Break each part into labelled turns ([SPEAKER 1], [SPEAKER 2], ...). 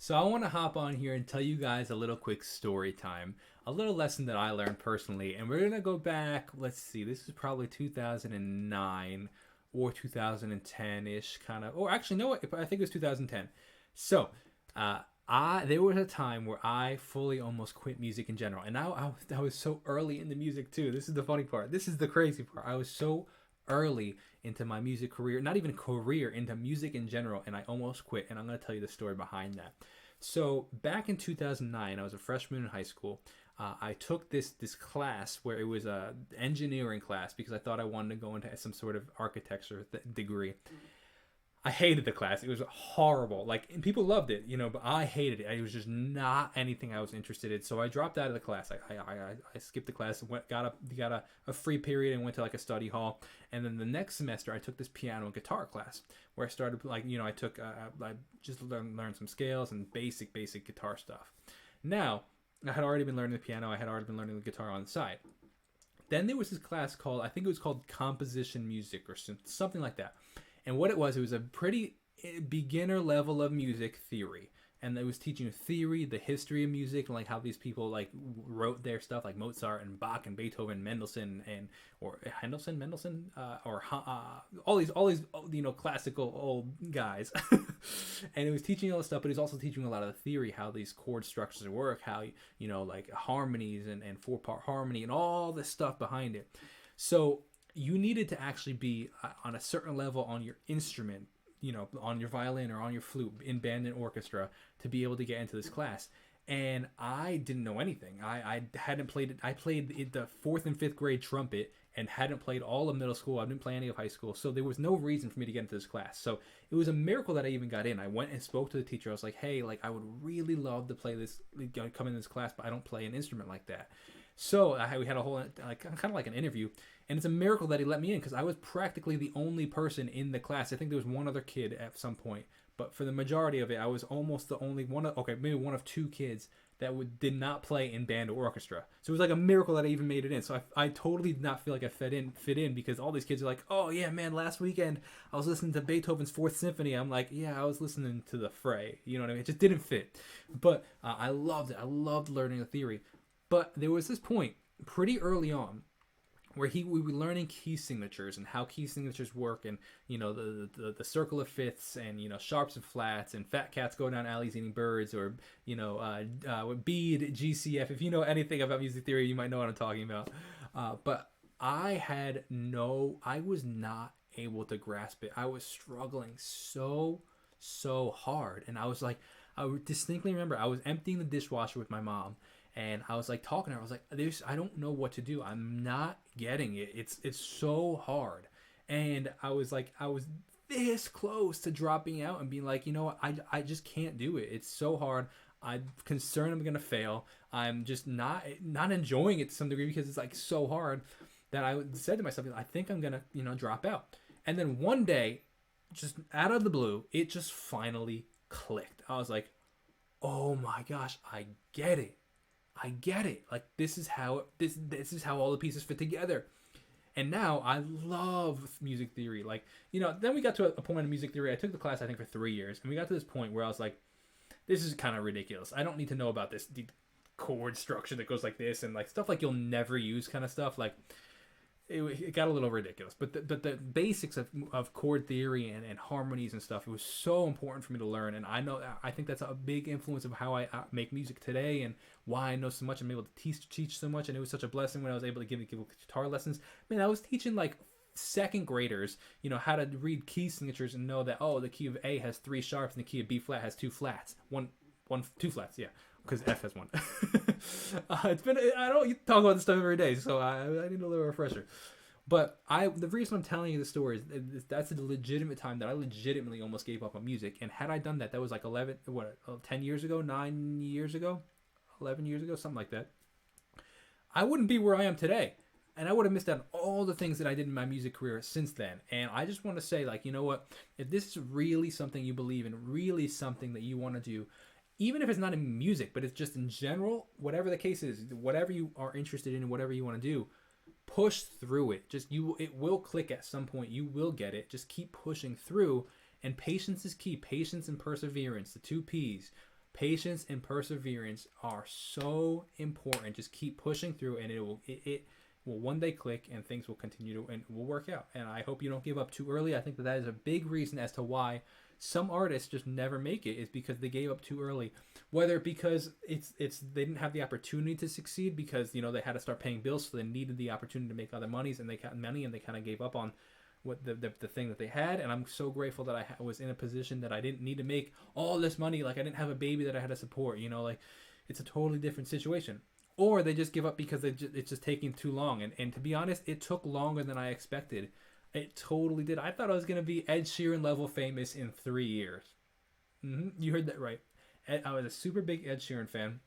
[SPEAKER 1] So I want to hop on here and tell you guys a little quick story time, a little lesson that I learned personally, and we're gonna go back. Let's see, this is probably 2009 or 2010 ish, kind of. Or actually, no, I think it was 2010. So, uh, I there was a time where I fully almost quit music in general, and I was so early in the music too. This is the funny part. This is the crazy part. I was so early into my music career, not even career, into music in general, and I almost quit. And I'm going to tell you the story behind that. So back in 2009, I was a freshman in high school. I took this class where it was a engineering class because I thought I wanted to go into some sort of architecture degree. I hated the class. It was horrible. Like, and people loved it, but I hated it. It was just not anything I was interested in. So I dropped out of the class. I skipped the class, got a free period and went to like a study hall. And then the next semester, I took this piano and guitar class where I started I took I just learned some scales and basic guitar stuff. Now, I had already been learning the piano. I had already been learning the guitar on the side. Then there was this class called, I think it was called composition music or something like that. And what it was a pretty beginner level of music theory. And it was teaching theory, the history of music, and like how these people like wrote their stuff, like Mozart and Bach and Beethoven, Mendelssohn or Mendelssohn, or all these classical old guys. And it was teaching all this stuff, but it was also teaching a lot of the theory, how these chord structures work, how like harmonies and 4-part harmony and all this stuff behind it. So you needed to actually be on a certain level on your instrument, on your violin or on your flute in band and orchestra to be able to get into this class. And I didn't know anything. I hadn't played it. I played the 4th and 5th grade trumpet and hadn't played all of middle school. I didn't play any of high school. So there was no reason for me to get into this class. So it was a miracle that I even got in. I went and spoke to the teacher. I was like, hey, like I would really love to play this, come in this class, but I don't play an instrument like that. So we had a whole, like, kind of like an interview, and it's a miracle that he let me in because I was practically the only person in the class. I think there was one other kid at some point, but for the majority of it, I was almost the only one of, maybe one of 2 kids that did not play in band or orchestra. So it was like a miracle that I even made it in. So I totally did not feel like I fit in because all these kids are like, oh yeah, man, last weekend I was listening to Beethoven's 4th Symphony. I'm like, yeah, I was listening to the Fray. You know what I mean? It just didn't fit. But I loved it. I loved learning the theory. But there was this point pretty early on where we were learning key signatures and how key signatures work, and the circle of fifths, and sharps and flats, and fat cats go down alleys eating birds, or bead GCF. If you know anything about music theory, you might know what I'm talking about. But I was not able to grasp it. I was struggling so hard, and I was like, I distinctly remember I was emptying the dishwasher with my mom. And I was like talking to her. I was like, I don't know what to do. I'm not getting it. It's so hard. And I was this close to dropping out and being like, you know what? I just can't do it. It's so hard. I'm concerned I'm gonna fail. I'm just not enjoying it to some degree because it's like so hard that I said to myself, I think I'm gonna drop out. And then one day, just out of the blue, it just finally clicked. I was like, oh my gosh, I get it. Like this is how all the pieces fit together. And now I love music theory. Like, then we got to a point in music theory. I took the class, I think, for 3 years. And we got to this point where I was like, this is kind of ridiculous. I don't need to know about this chord structure that goes like this and like stuff like you'll never use kind of stuff. Like, it got a little ridiculous. But the basics of chord theory and harmonies and stuff, it was so important for me to learn. And I think that's a big influence of how I make music today and why I know so much. I'm able to teach so much. And it was such a blessing when I was able to give guitar lessons. Man, I was teaching like 2nd graders, how to read key signatures and know that, the key of A has 3 sharps and the key of B flat has 2 flats. 2 flats, yeah. Because F has 1. I don't talk about this stuff every day, so I need a little refresher. But the reason I'm telling you the story is that's the legitimate time that I legitimately almost gave up on music. And had I done that, that was like 10 years ago, 9 years ago, 11 years ago, something like that. I wouldn't be where I am today. And I would have missed out on all the things that I did in my music career since then. And I just want to say, like, you know what? If this is really something you believe in, really something that you want to do, even if it's not in music, but it's just in general, whatever the case is, whatever you are interested in, whatever you want to do, push through it. It will click at some point. You will get it. Just keep pushing through. And patience is key. Patience and perseverance, the 2 P's. Patience and perseverance are so important. Just keep pushing through, and it will one day click, and things will continue to and will work out. And I hope you don't give up too early. I think that is a big reason as to why some artists just never make it, is because they gave up too early. Whether because it's they didn't have the opportunity to succeed, because they had to start paying bills, so they needed the opportunity to make other monies, and they got money, and they kind of gave up on what the thing that they had. And I'm so grateful that I was in a position that I didn't need to make all this money. Like, I didn't have a baby that I had to support. Like, it's a totally different situation. Or they just give up because it's just taking too long. And to be honest, it took longer than I expected. It totally did. I thought I was going to be Ed Sheeran level famous in 3 years. You heard that right. I was a super big Ed Sheeran fan.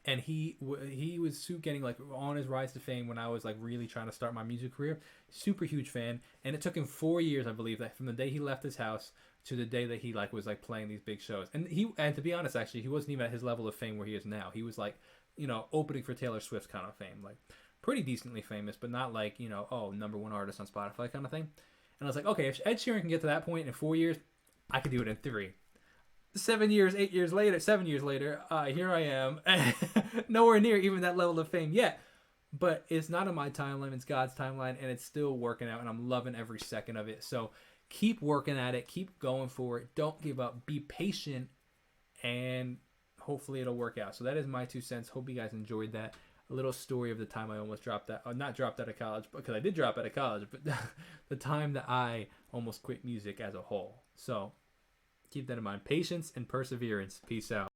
[SPEAKER 1] And he was getting like on his rise to fame when I was like really trying to start my music career. Super huge fan. And it took him 4 years, I believe, that from the day he left his house to the day that he like was like playing these big shows. And to be honest, actually, he wasn't even at his level of fame where he is now. He was like, opening for Taylor Swift kind of fame, like pretty decently famous, but not like, #1 artist on Spotify kind of thing. And I was like, okay, if Ed Sheeran can get to that point in 4 years, I could do it in 3. 7 years, 8 years later, 7 years later, here I am, nowhere near even that level of fame yet. But it's not on my timeline, it's God's timeline, and it's still working out, and I'm loving every second of it. So keep working at it, keep going for it, don't give up, be patient, and hopefully it'll work out. So that is my 2 cents. Hope you guys enjoyed that. A little story of the time I almost not dropped out of college, because I did drop out of college, but the time that I almost quit music as a whole. So keep that in mind. Patience and perseverance. Peace out.